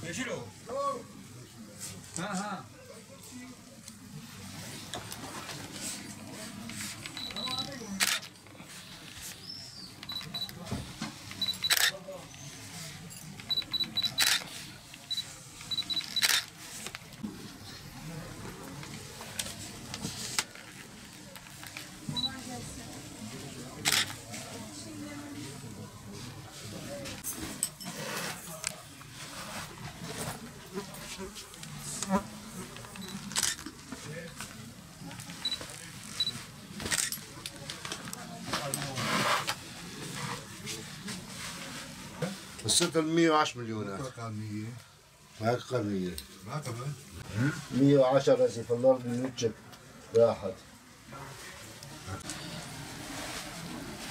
Yeşil o. Ha. الست 110 مليونات قرنية معك قرنية ما كمان 110 سيف الله بنوتشك واحد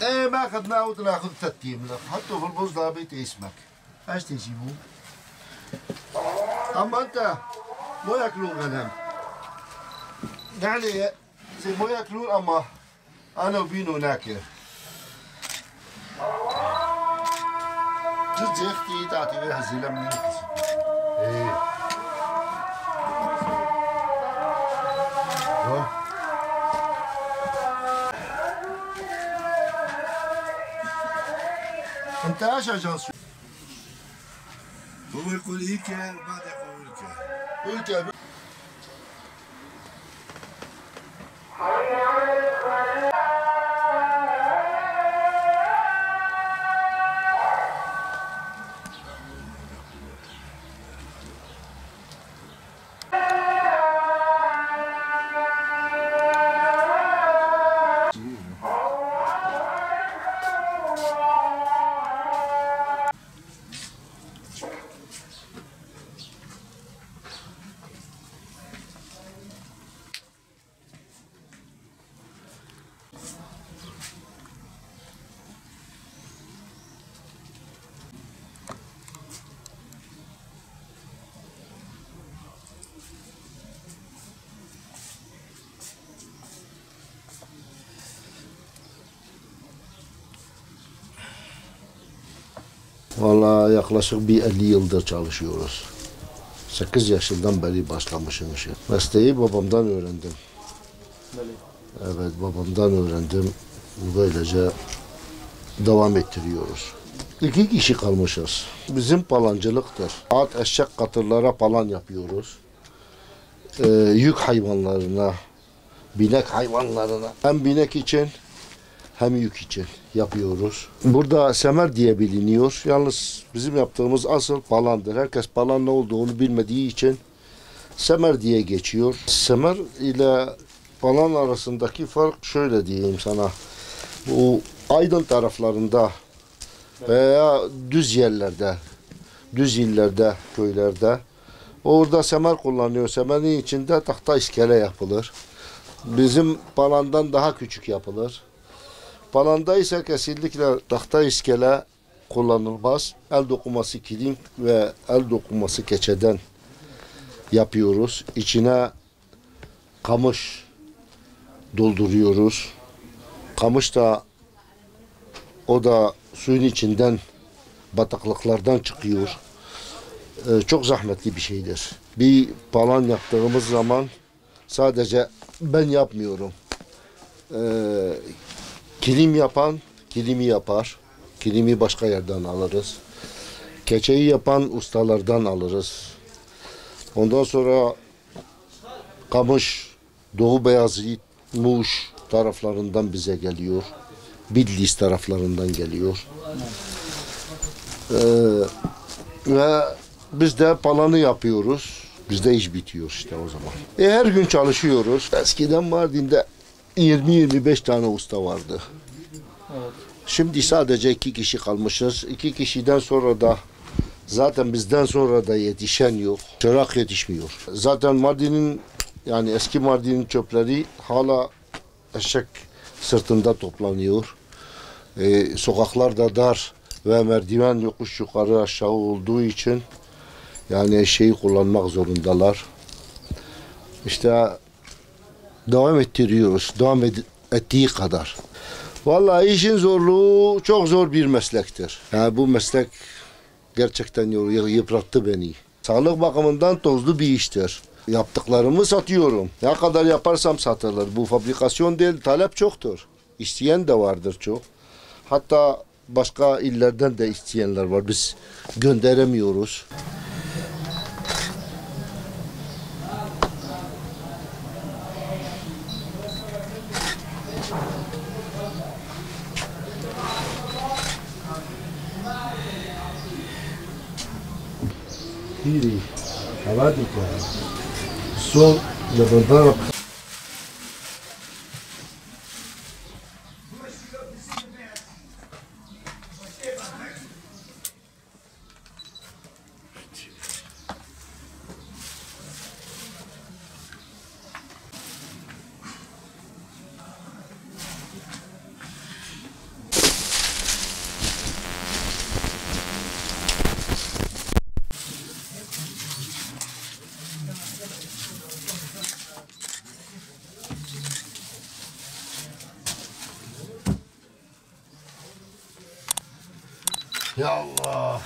ايه ما اخذناه وتناخذ 30 لك حطه في البوصلة بيت اسمك ايش تجيبوه؟ اما انت مو ياكلون غنم يعني زي مو ياكلون اما انا وبينو ناكل جد زي اختي تعطي بيها الزلم من ايه انت ايش اجنس هو يقول هيك بعد يقول هيك قلت Vallahi yaklaşık bir 50 yıldır çalışıyoruz. 8 yaşından beri başlamışım işe. Mesleği babamdan öğrendim. Evet, babamdan öğrendim. Böylece devam ettiriyoruz. 2 kişi kalmışız. Bizim palancılıktır. At, eşek, katırlara palan yapıyoruz. Yük hayvanlarına, binek hayvanlarına. Hem binek için hem yük için yapıyoruz. Burada semer diye biliniyor. Yalnız bizim yaptığımız asıl palandır. Herkes palan ne olduğunu bilmediği için semer diye geçiyor. Semer ile palan arasındaki fark şöyle diyeyim sana. Bu Aydın taraflarında veya düz yerlerde, düz illerde, köylerde orada semer kullanıyor. Semerin içinde tahta iskele yapılır. Bizim palandan daha küçük yapılır. Palanda ise kesinlikle tahta iskele kullanılmaz. El dokuması kilim ve el dokuması keçeden yapıyoruz. İçine kamış dolduruyoruz. Kamış da o da suyun içinden bataklıklardan çıkıyor. Çok zahmetli bir şeydir. Bir palan yaptığımız zaman sadece ben yapmıyorum. Kilim yapan kilimi yapar. Kilimi başka yerden alırız. Keçeyi yapan ustalardan alırız. Ondan sonra kamış, Doğu Beyazıt, Muş taraflarından bize geliyor. Bitlis taraflarından geliyor. Ve biz de palanı yapıyoruz. Bizde iş bitiyor işte o zaman. Her gün çalışıyoruz. Eskiden Mardin'de 20-25 tane usta vardı. Evet. Şimdi sadece 2 kişi kalmışız. 2 kişiden sonra da zaten bizden sonra da yetişen yok. Çırak yetişmiyor. Zaten Mardin'in yani eski Mardin'in çöpleri hala eşek sırtında toplanıyor. Sokaklar da dar ve merdiven yokuş yukarı aşağı olduğu için yani eşeği kullanmak zorundalar. İşte devam ettiriyoruz. Devam ettiği kadar. Vallahi işin zorluğu çok zor bir meslektir. Yani bu meslek gerçekten yıprattı beni. Sağlık bakımından tozlu bir iştir. Yaptıklarımı satıyorum. Ne kadar yaparsam satılır. Bu fabrikasyon değil, talep çoktur. İsteyen de vardır çok. Hatta başka illerden de isteyenler var. Biz gönderemiyoruz. Hiri, havadika, son yabandan. Ya Allah.